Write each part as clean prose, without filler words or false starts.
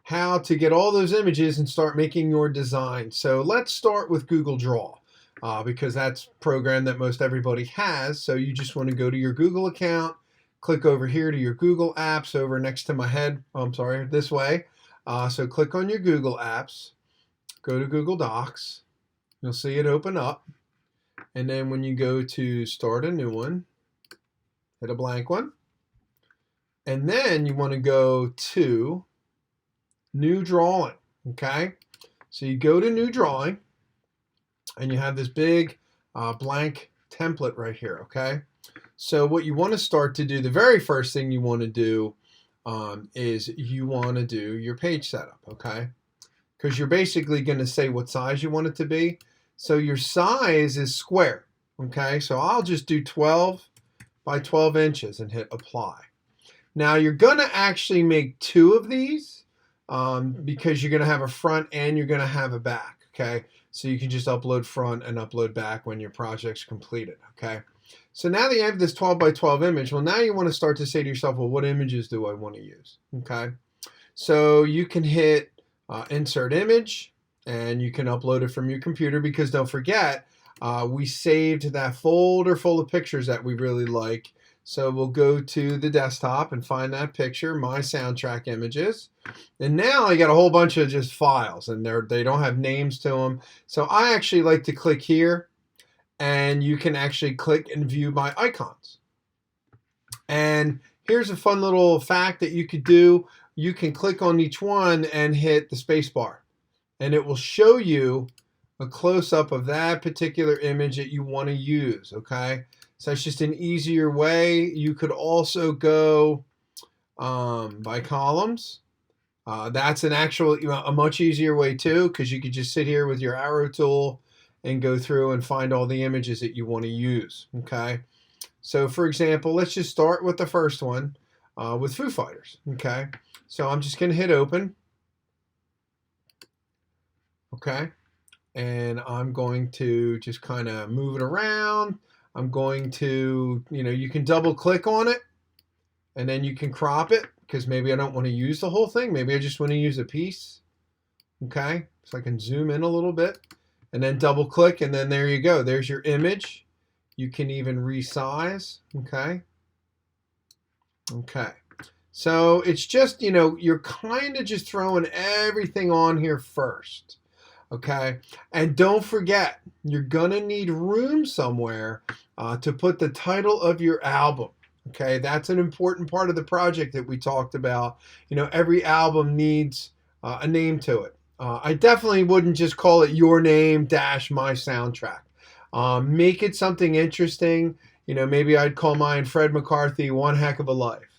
how to get all those images and start making your design. So let's start with Google Draw. Because that's a program that most everybody has. So you just want to go to your Google account, click over here to your Google Apps over next to my head. Oh, I'm sorry, this way. So click on your Google Apps, go to Google Docs. You'll see it open up. And then when you go to start a new one, hit a blank one. And then you want to go to new drawing. Okay. So you go to new drawing and you have this big blank template right here, okay? So what you want to start to do, the very first thing you want to do is you want to do your page setup, okay? Because you're basically going to say what size you want it to be. So your size is square, okay? So I'll just do 12 by 12 inches and hit apply. Now you're going to actually make two of these because you're going to have a front and you're going to have a back, okay? So you can just upload front and upload back when your project's completed, okay? So now that you have this 12 by 12 image, well, now you want to start to say to yourself, well, what images do I want to use, okay? So you can hit insert image and you can upload it from your computer because don't forget, we saved that folder full of pictures that we really like. So we'll go to the desktop and find that picture, my soundtrack images. And now I got a whole bunch of just files and they don't have names to them. So I actually like to click here and you can actually click and view my icons. And here's a fun little fact that you could do. You can click on each one and hit the space bar and it will show you a close-up of that particular image that you want to use, okay? So it's just an easier way. You could also go by columns. That's an actual, a much easier way too, because you could just sit here with your arrow tool and go through and find all the images that you want to use, okay? So for example, let's just start with the first one with Foo Fighters, okay? So I'm just going to hit open, okay? And I'm going to just kind of move it around. I'm going to, you can double click on it and then you can crop it because maybe I don't want to use the whole thing. Maybe I just want to use a piece. Okay, so I can zoom in a little bit and then double click and then there you go. There's your image. You can even resize. Okay. Okay. So it's just, you're kind of just throwing everything on here first. Okay, and don't forget, you're gonna need room somewhere to put the title of your album. Okay, that's an important part of the project that we talked about. Every album needs a name to it. I definitely wouldn't just call it Your Name dash My Soundtrack. Make it something interesting. Maybe I'd call mine Fred McCarthy One Heck of a Life.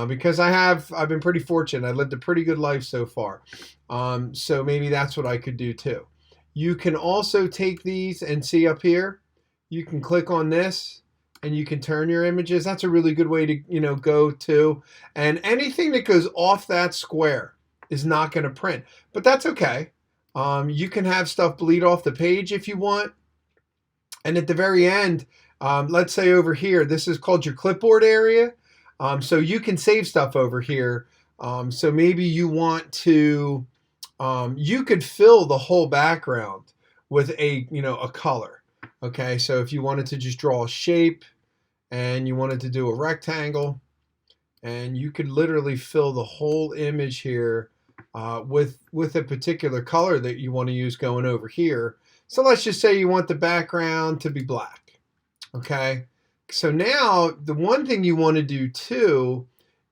Because I've been pretty fortunate. I lived a pretty good life so far. So maybe that's what I could do too. You can also take these and see up here, you can click on this and you can turn your images. That's a really good way to, go to. And anything that goes off that square is not going to print, but that's okay. You can have stuff bleed off the page if you want. And at the very end, let's say over here, this is called your clipboard area. So you can save stuff over here. So maybe you want to, you could fill the whole background with a color. Okay, so if you wanted to just draw a shape and you wanted to do a rectangle, and you could literally fill the whole image here with a particular color that you want to use going over here. So let's just say you want the background to be black. Okay. So now the one thing you want to do too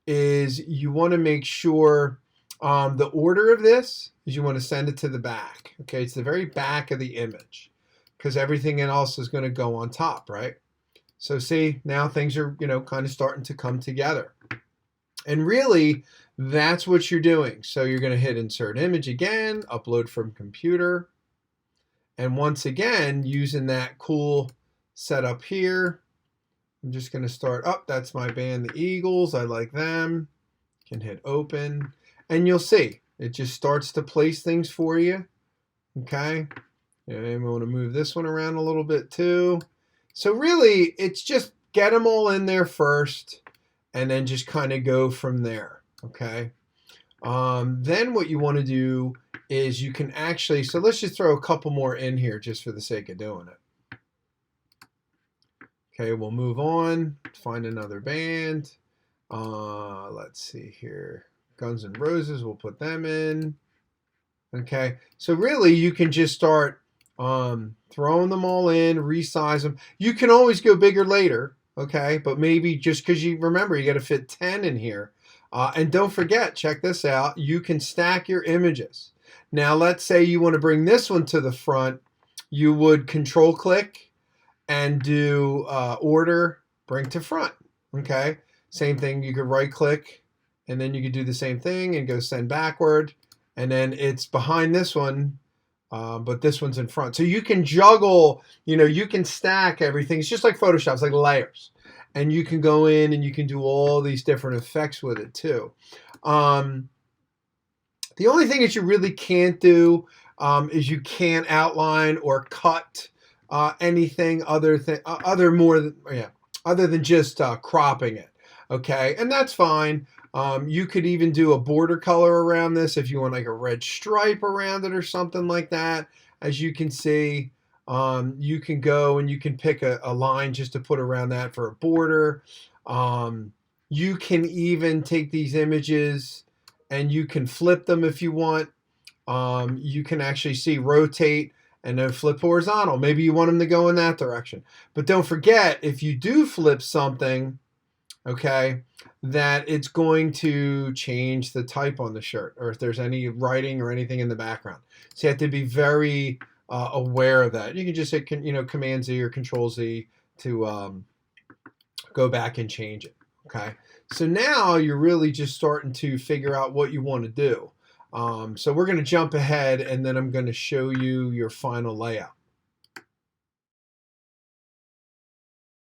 is you want to make sure the order of this is you want to send it to the back. Okay, it's the very back of the image because everything else is going to go on top, right? So see, now things are, kind of starting to come together. And really, that's what you're doing. So you're going to hit insert image again, upload from computer. And once again, using that cool setup here, I'm just going to start up. That's my band, the Eagles. I like them. Can hit open. And you'll see, it just starts to place things for you. Okay. And I want to move this one around a little bit too. So really, it's just get them all in there first and then just kind of go from there. Okay. Then what you want to do is you can actually, so let's just throw a couple more in here just for the sake of doing it. Okay, we'll move on, find another band. Let's see here. Guns N' Roses, we'll put them in. Okay, so really you can just start throwing them all in, resize them. You can always go bigger later, okay? But maybe just because you remember you got to fit 10 in here. And don't forget, check this out, you can stack your images. Now let's say you want to bring this one to the front. You would control click and do order, bring to front, okay? Same thing, you could right click and then you could do the same thing and go send backward. And then it's behind this one, but this one's in front. So you can juggle, you can stack everything. It's just like Photoshop, it's like layers. And you can go in and you can do all these different effects with it too. The only thing that you really can't do is you can't outline or cut anything other than just cropping it. Okay, and that's fine. You could even do a border color around this if you want like a red stripe around it or something like that. As you can see, you can go and you can pick a line just to put around that for a border. You can even take these images and you can flip them if you want. You can actually see rotate and then flip horizontal. Maybe you want them to go in that direction. But don't forget, if you do flip something, okay, that it's going to change the type on the shirt or if there's any writing or anything in the background. So you have to be very aware of that. You can just hit Command Z or Control Z to go back and change it. Okay, so now you're really just starting to figure out what you want to do. So we're going to jump ahead and then I'm going to show you your final layout.